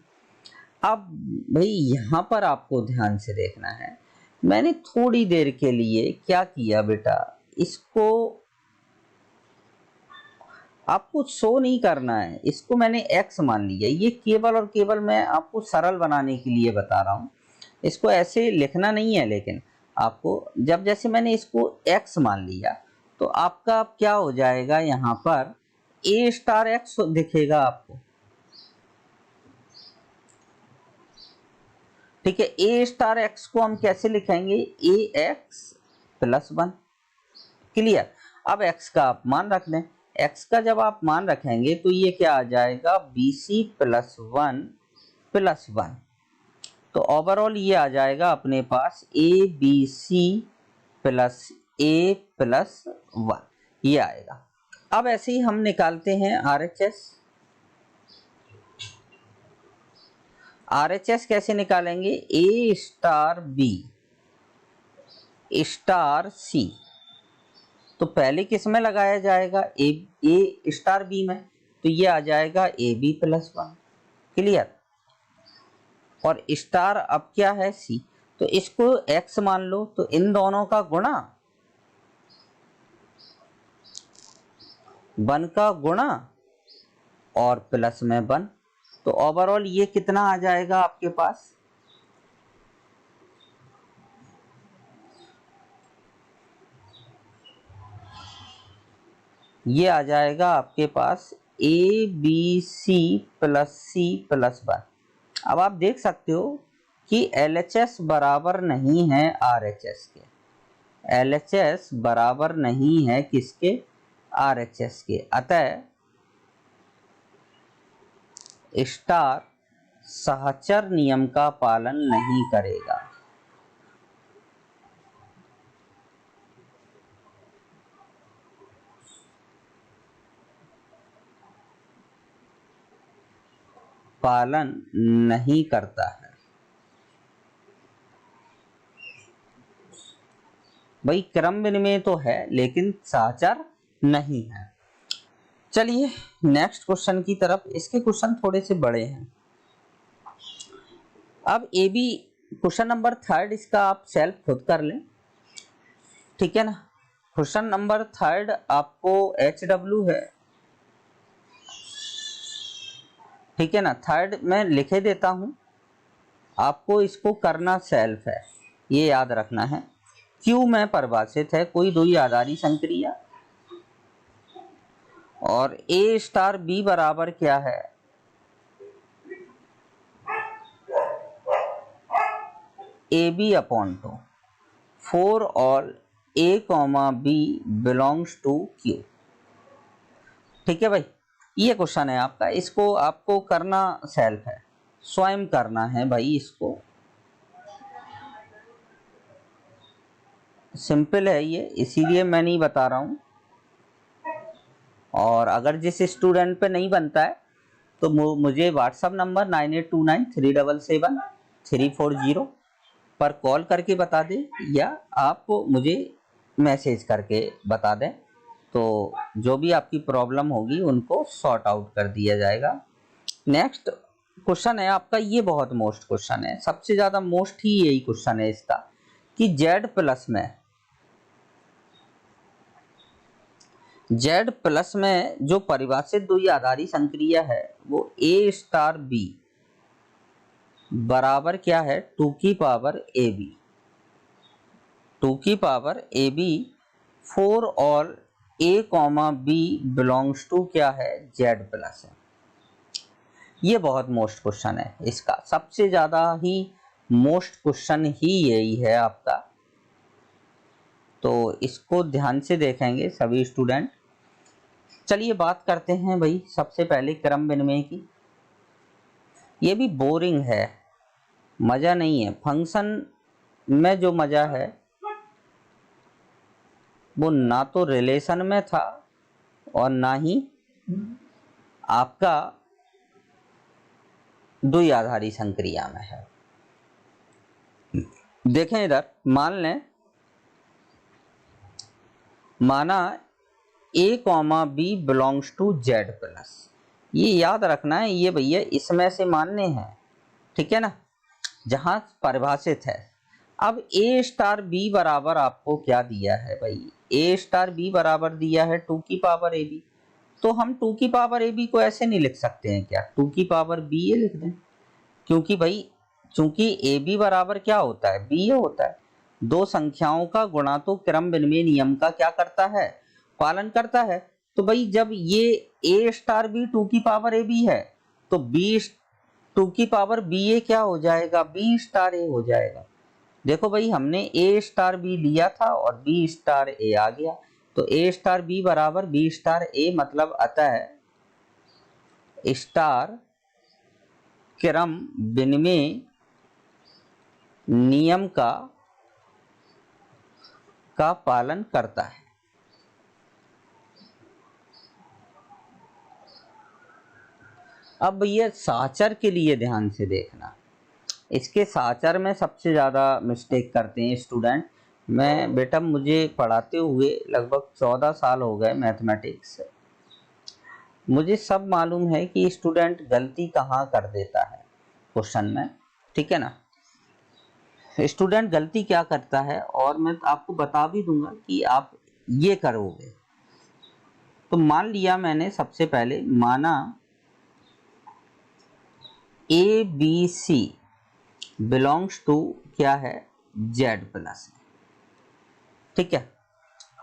अब भाई यहाँ पर आपको ध्यान से देखना है, मैंने थोड़ी देर के लिए क्या किया बेटा, इसको आपको शो नहीं करना है, इसको मैंने x मान लिया। ये केवल और केवल मैं आपको सरल बनाने के लिए बता रहा हूँ, इसको ऐसे लिखना नहीं है। लेकिन आपको जब जैसे मैंने इसको x मान लिया तो आपका क्या हो जाएगा? यहाँ पर a स्टार x दिखेगा आपको। ठीक है। ए स्टार एक्स को हम कैसे लिखेंगे? ए एक्स प्लस 1। क्लियर। अब एक्स का आप मान रख लें। एक्स का जब आप मान रखेंगे तो ये क्या आ जाएगा? B C plus 1 plus 1। तो ओवरऑल ये आ जाएगा अपने पास A B C plus A plus 1, ये आएगा। अब ऐसे ही हम निकालते हैं आरएचएस। आरएचएस कैसे निकालेंगे? ए स्टार बी स्टार सी। तो पहले किस में लगाया जाएगा? ए स्टार बी में। तो ये आ जाएगा ए बी प्लस 1। क्लियर। और स्टार अब क्या है? सी। तो इसको एक्स मान लो, तो इन दोनों का गुणा 1 का गुणा और प्लस में 1, तो ओवरऑल ये कितना आ जाएगा आपके पास, ये आ जाएगा आपके पास A B C plus C plus 1। अब आप देख सकते हो कि LHS बराबर नहीं है RHS के, LHS बराबर नहीं है किसके, RHS के, अतः स्टार सहचर नियम का पालन नहीं करेगा। पालन नहीं करता है भाई, क्रम विनिमय तो है लेकिन सहचर नहीं है। चलिए नेक्स्ट क्वेश्चन की तरफ, इसके क्वेश्चन थोड़े से बड़े हैं। अब ए बी क्वेश्चन नंबर 3 इसका आप सेल्फ खुद कर लें, ठीक है ना। क्वेश्चन नंबर 3 आपको HW है, ठीक है ना, 3 मैं लिखे देता हूं, आपको इसको करना सेल्फ है, ये याद रखना है। क्यू में परिभाषित है कोई द्वि आधारी संक्रिया, और ए स्टार बी बराबर क्या है, ए बी अपॉन 2 4 और A comma B belongs to Q, ठीक है भाई। ये क्वेश्चन है आपका, इसको आपको करना सेल्फ है, स्वयं करना है भाई, इसको सिंपल है ये, इसीलिए मैं नहीं बता रहा हूं। और अगर जिस स्टूडेंट पे नहीं बनता है तो मुझे व्हाट्सएप नंबर 9829377340 पर कॉल करके बता दें, या आप मुझे मैसेज करके बता दें, तो जो भी आपकी प्रॉब्लम होगी उनको सॉर्ट आउट कर दिया जाएगा। नेक्स्ट क्वेश्चन है आपका, ये बहुत मोस्ट क्वेश्चन है, सबसे ज़्यादा मोस्ट ही यही क्वेश्चन है इसका, कि Z प्लस में जो परिभाषित द्वि आधारी संक्रिया है वो A स्टार B बराबर क्या है, 2 की पावर AB, 2 की पावर AB 4 और A comma B belongs to क्या है, Z प्लस है। ये बहुत मोस्ट क्वेश्चन है, इसका सबसे ज्यादा ही मोस्ट क्वेश्चन ही यही है आपका, तो इसको ध्यान से देखेंगे सभी स्टूडेंट। चलिए बात करते हैं भाई सबसे पहले क्रम विनिमय की। ये भी बोरिंग है, मजा नहीं है, फंक्शन में जो मजा है वो ना तो रिलेशन में था और ना ही आपका द्वि आधारी संक्रिया में है। देखें इधर, मान लें, माना A comma B belongs to Z plus, ये याद रखना है, ये भैया इसमें से मानने हैं, ठीक है ना, जहां परिभाषित है। अब A स्टार B बराबर आपको क्या दिया है भाई, A स्टार B बराबर दिया है 2 की पावर AB, तो हम 2 की पावर AB को ऐसे नहीं लिख सकते हैं क्या, 2 की पावर BA लिख दें, क्योंकि भाई चूंकि AB बराबर क्या होता है, BA होता है। दो संख्याओं का गुणा तो क्रम विनिमय नियम का क्या करता है, पालन करता है। तो भाई जब ये A स्टार B 2 की पावर AB है, तो B 2 की पावर BA क्या हो जाएगा, B स्टार A हो जाएगा। देखो भाई हमने A स्टार B लिया था और B स्टार A आ गया, तो A स्टार B बराबर B स्टार A, मतलब अतः स्टार क्रम विनिमय नियम का पालन करता है। अब ये साचर के लिए ध्यान से देखना, इसके साचर में सबसे ज़्यादा मिस्टेक करते हैं स्टूडेंट। मैं बेटा, मुझे पढ़ाते हुए लगभग 14 साल हो गए मैथमेटिक्स, मुझे सब मालूम है कि स्टूडेंट गलती कहाँ कर देता है क्वेश्चन में, ठीक है ना, स्टूडेंट गलती क्या करता है, और मैं आपको बता भी दूंगा कि आप ये करोगे तो मान लिया मैंने, सबसे पहले माना a B c belongs to क्या है, जेड प्लस में। ठीक है,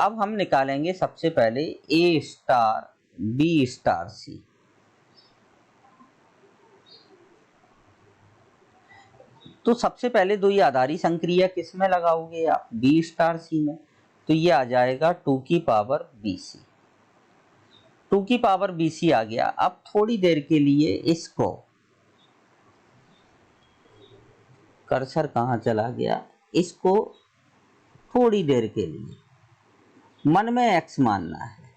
अब हम निकालेंगे सबसे पहले ए स्टार बी स्टार सी। तो सबसे पहले दो ही आधारी संक्रिया किस में लगाओगे आप, बी स्टार सी में। तो ये आ जाएगा 2 की पावर बी सी। 2 की पावर बी सी आ गया। अब थोड़ी देर के लिए इसको, कर्सर कहाँ चला गया, इसको थोड़ी देर के लिए मन में एक्स मानना है।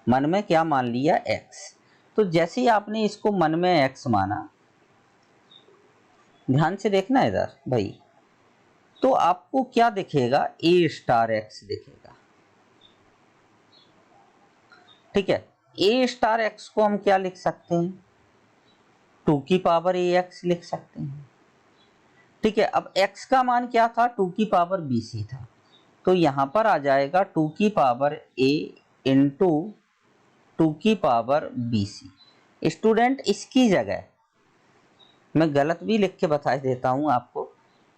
मन में क्या मान लिया, एक्स। तो जैसे ही आपने इसको मन में एक्स माना, ध्यान से देखना इधर भाई, तो आपको क्या दिखेगा, ए स्टार एक्स दिखेगा। ठीक है, ए स्टार एक्स को हम क्या लिख सकते हैं, 2 की पावर ए एक्स लिख सकते हैं। ठीक है, अब x का मान क्या था, 2 की पावर बी सी था। तो यहां पर आ जाएगा 2 की पावर a इंटू 2 की पावर बी सी। स्टूडेंट, इसकी जगह मैं गलत भी लिख के बता देता हूं आपको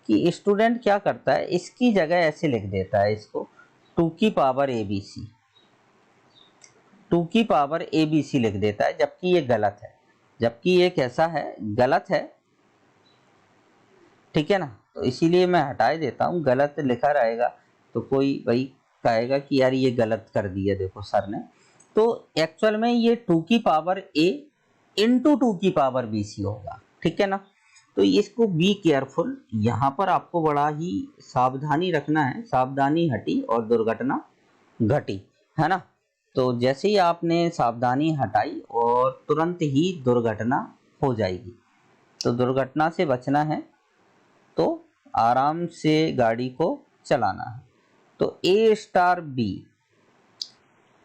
कि स्टूडेंट क्या करता है, इसकी जगह ऐसे लिख देता है इसको 2 की पावर ए बी सी, 2 की पावर ए बी सी लिख देता है, जबकि ये गलत है, जबकि ये कैसा है, गलत है। ठीक है ना, तो इसीलिए मैं हटा देता हूँ, गलत लिखा रहेगा तो कोई भाई कहेगा कि यार ये गलत कर दिया देखो सर ने। तो एक्चुअल में ये 2 की पावर a इंटू 2 की पावर बी सी होगा। ठीक है ना, तो इसको बी केयरफुल, यहाँ पर आपको बड़ा ही सावधानी रखना है, सावधानी हटी और दुर्घटना घटी, है ना। तो जैसे ही आपने सावधानी हटाई और तुरंत ही दुर्घटना हो जाएगी। तो दुर्घटना से बचना है तो आराम से गाड़ी को चलाना है। तो ए स्टार बी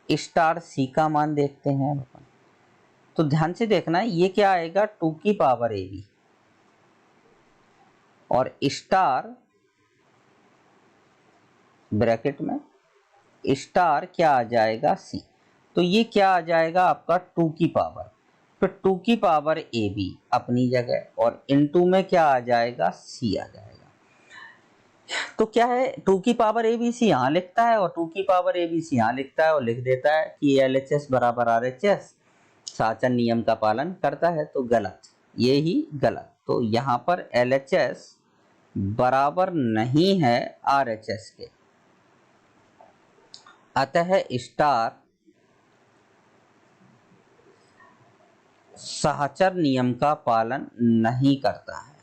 स्टार सी का मान देखते हैं अपन। तो ध्यान से देखना है, ये क्या आएगा, 2 की पावर ए बी और स्टार ब्रैकेट में स्टार क्या आ जाएगा, सी। तो ये क्या आ जाएगा आपका 2 की पावर, फिर 2 की पावर ए बी अपनी जगह और इनटू में क्या आ जाएगा, सी आ जाएगा। तो क्या है, 2 की पावर ए बी सी यहाँ लिखता है और 2 की पावर ए बी सी यहाँ लिखता है और लिख देता है कि एल एच एस बराबर आर एच एस, साचन नियम का पालन करता है। तो गलत, ये ही गलत। तो यहाँ पर एल एच एस बराबर नहीं है आर एच एस के, अतः स्टार साहचर नियम का पालन नहीं करता है।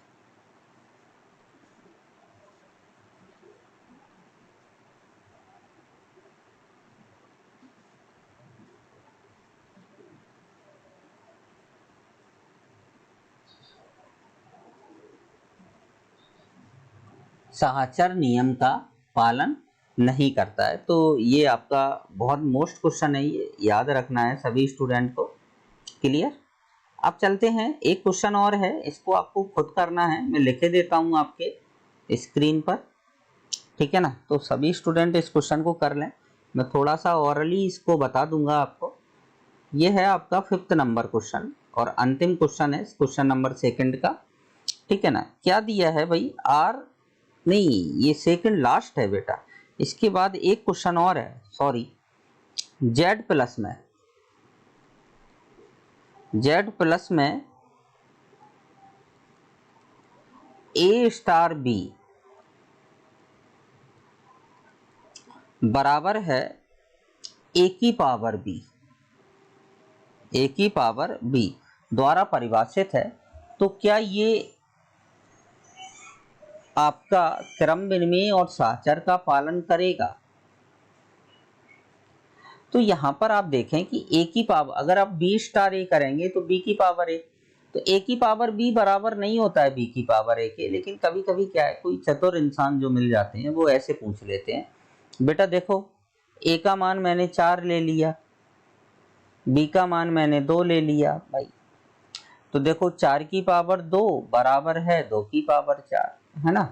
साहचर नियम का पालन नहीं करता है। तो ये आपका बहुत मोस्ट क्वेश्चन है, ये याद रखना है सभी स्टूडेंट को। क्लियर। अब चलते हैं, एक क्वेश्चन और है, इसको आपको खुद करना है, मैं लिखे देता हूं आपके स्क्रीन पर। ठीक है ना, तो सभी स्टूडेंट इस क्वेश्चन को कर लें, मैं थोड़ा सा ऑरली इसको बता दूंगा आपको। ये है आपका 5th नंबर क्वेश्चन और अंतिम क्वेश्चन है क्वेश्चन नंबर 2 का। ठीक है ना, क्या दिया है भाई, आर नहीं, ये सेकंड लास्ट है बेटा, इसके बाद एक क्वेश्चन और है, सॉरी, जेड प्लस में ए स्टार बी बराबर है ए की पावर बी द्वारा परिभाषित है। तो क्या ये आपका क्रम विनिमय और साहचर का पालन करेगा। तो यहां पर आप देखें कि ए की पावर, अगर आप बी स्टार ए करेंगे तो बी की पावर ए, तो ए की पावर बी बराबर नहीं होता है बी की पावर ए के। लेकिन कभी कभी क्या है, कोई चतुर इंसान जो मिल जाते हैं वो ऐसे पूछ लेते हैं, बेटा देखो ए का मान मैंने 4 ले लिया, बी का मान मैंने 2 ले लिया भाई, तो देखो 4 की पावर 2 बराबर है 2 की पावर 4, है ना।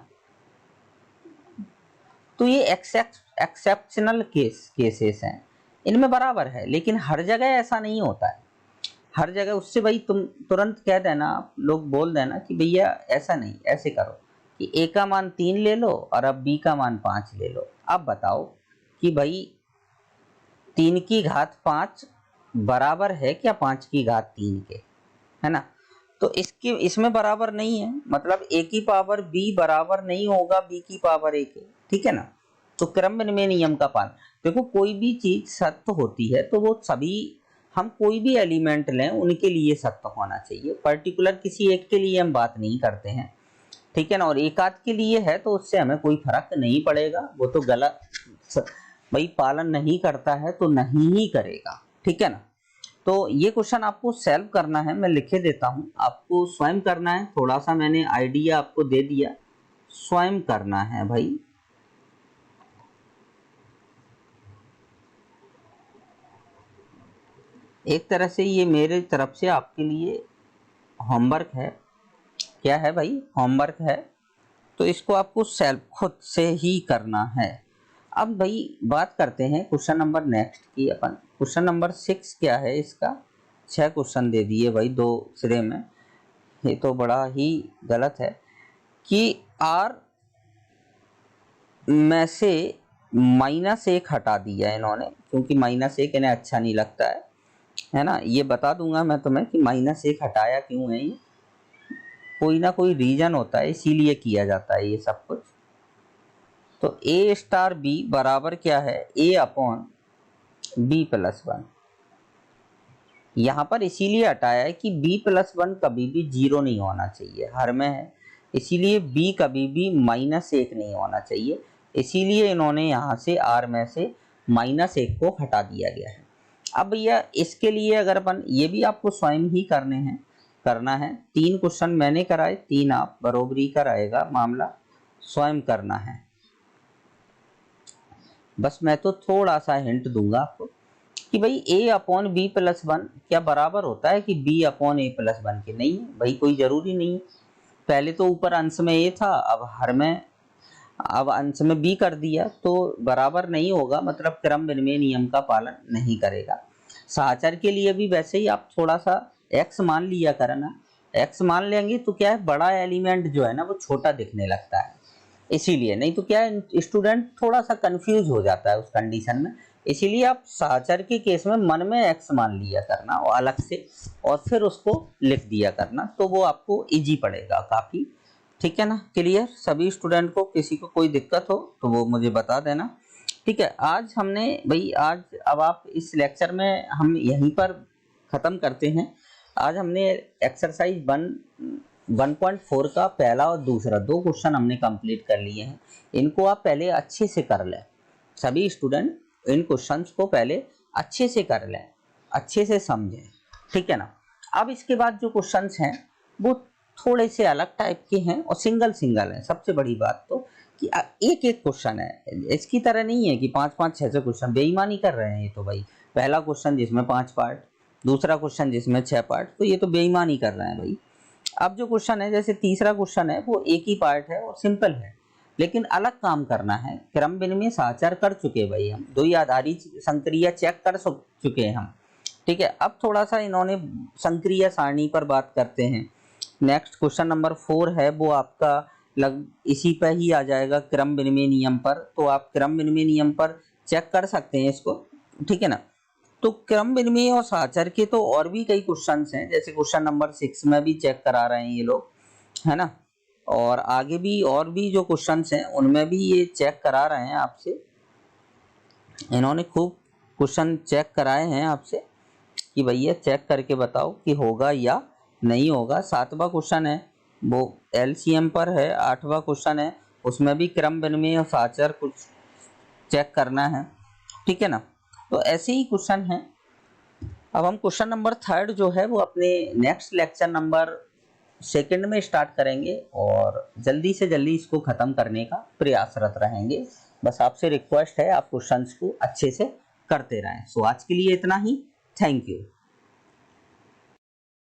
तो ये एक्सेप्शनल केसेस हैं, इनमें बराबर है, लेकिन हर जगह ऐसा नहीं होता है। हर जगह उससे भाई तुम तुरंत कह देना, आप लोग बोल देना कि भैया ऐसा नहीं, ऐसे करो कि a का मान 3 ले लो और अब b का मान 5 ले लो। अब बताओ कि भाई 3 की घात 5 बराबर है क्या 5 की घात 3 के, है ना। तो इसमें बराबर नहीं है, मतलब a की पावर b बराबर नहीं होगा b की पावर a के, ठीक है ना। तो क्रम विनिमय नियम का पालन। देखो कोई भी चीज सत्य होती है तो वो सभी, हम कोई भी एलिमेंट लें उनके लिए सत्य होना चाहिए, पर्टिकुलर किसी एक के लिए हम बात नहीं करते हैं, ठीक है ना। और एक आध के लिए है तो उससे हमें कोई फर्क नहीं पड़ेगा, वो तो गलत भाई पालन नहीं करता है तो नहीं ही करेगा, ठीक है ना। तो ये क्वेश्चन आपको सॉल्व करना है, मैं लिखे देता हूं, आपको स्वयं करना है। थोड़ा सा मैंने आइडिया आपको दे दिया, स्वयं करना है भाई। एक तरह से ये मेरे तरफ से आपके लिए होमवर्क है। क्या है भाई, होमवर्क है, तो इसको आपको सेल्फ खुद से ही करना है। अब भाई बात करते हैं क्वेश्चन नंबर नेक्स्ट की। अपन क्वेश्चन नंबर 6 क्या है, इसका 6 क्वेश्चन दे दिए भाई 2 सिरे में, ये तो बड़ा ही गलत है कि r में से -1 हटा दिया इन्होंने, क्योंकि -1 इन्हें अच्छा नहीं लगता है ना। ये बता दूंगा मैं तुम्हें कि -1 हटाया क्यों है, ये कोई ना कोई रीजन होता है, इसीलिए किया जाता है ये सब कुछ। तो a स्टार b बराबर क्या है, a अपॉन b प्लस 1। यहाँ पर इसीलिए हटाया है कि b प्लस 1 कभी भी 0 नहीं होना चाहिए, हर में है, इसीलिए b कभी भी -1 नहीं होना चाहिए, इसीलिए इन्होंने यहाँ से r में से -1 को हटा दिया गया है। अब भैया इसके लिए अगर अपन, ये भी आपको स्वयं ही करना है। 3 क्वेश्चन मैंने कराए, 3 आप, बरोबरी का रहेगा मामला, स्वयं करना है। बस मैं तो थोड़ा सा हिंट दूंगा आपको कि भाई a अपॉन b प्लस 1 क्या बराबर होता है कि b अपॉन a प्लस 1 के, नहीं है भाई, कोई जरूरी नहीं है। पहले तो ऊपर अंश में a था, अब हर में, अब अंश में b कर दिया, तो बराबर नहीं होगा, मतलब क्रम विनिमय नियम का पालन नहीं करेगा। सहचर के लिए भी वैसे ही आप थोड़ा सा x मान लिया करना, x मान लेंगे तो क्या है, बड़ा एलिमेंट जो है ना वो छोटा दिखने लगता है, इसीलिए, नहीं तो क्या है स्टूडेंट थोड़ा सा कंफ्यूज हो जाता है उस कंडीशन में। इसीलिए आप सहचर के केस में मन में x मान लिया करना और अलग से, और फिर उसको लिख दिया करना, तो वो आपको इजी पड़ेगा काफी, ठीक है ना। क्लियर सभी स्टूडेंट को, किसी को कोई दिक्कत हो तो वो मुझे बता देना, ठीक है। आज हमने भाई, आज अब आप इस लेक्चर में हम यहीं पर खत्म करते हैं। आज हमने एक्सरसाइज 1.4 का पहला और दूसरा 2 क्वेश्चन हमने कंप्लीट कर लिए हैं। इनको आप पहले अच्छे से कर लें, सभी स्टूडेंट इन क्वेश्चंस को पहले अच्छे से कर लें, अच्छे से समझें, ठीक है ना। अब इसके बाद जो क्वेश्चंस हैं वो थोड़े से अलग टाइप के हैं और सिंगल हैं। सबसे बड़ी बात तो कि एक एक क्वेश्चन है, इसकी तरह नहीं है कि 5-5 6 क्वेश्चन, बेईमानी कर रहे हैं ये तो भाई। पहला क्वेश्चन जिसमें 5 पार्ट, दूसरा क्वेश्चन जिसमें 6 पार्ट, तो ये तो बेईमानी कर रहे हैं भाई। अब जो क्वेश्चन है, जैसे तीसरा क्वेश्चन है, वो एक ही पार्ट है और सिंपल है, लेकिन अलग काम करना है। क्रम विनिमय सहचर कर चुके भाई हम, 2 ही आधारित संक्रिया चेक कर चुके हैं हम, ठीक है। अब थोड़ा सा इन्होंने संक्रिया सारणी पर बात करते हैं। नेक्स्ट क्वेश्चन नंबर 4 है, वो आपका इसी पर ही आ जाएगा, क्रम विनिमय नियम पर, तो आप क्रम विनिमय नियम पर चेक कर सकते हैं इसको, ठीक है ना। तो क्रम विनिमय और सहचर के तो और भी कई क्वेश्चंस हैं, जैसे क्वेश्चन नंबर 6 में भी चेक करा रहे हैं ये लोग, है ना। और आगे भी और भी जो क्वेश्चंस हैं उनमें भी ये चेक करा रहे हैं आपसे, इन्होंने खूब क्वेश्चन चेक कराए हैं आपसे कि भैया चेक करके बताओ कि होगा या नहीं होगा। 7वां क्वेश्चन है वो एलसीएम पर है, 8वां क्वेश्चन है उसमें भी क्रम विनिमय और सहचर कुछ चेक करना है, ठीक है ना। तो ऐसे ही क्वेश्चन है। अब हम क्वेश्चन नंबर 3 जो है वो अपने नेक्स्ट लेक्चर नंबर 2 में स्टार्ट करेंगे और जल्दी से जल्दी इसको खत्म करने का प्रयासरत रहेंगे। बस आपसे रिक्वेस्ट है आप क्वेश्चंस को अच्छे से करते रहें। सो आज के लिए इतना ही, थैंक यू।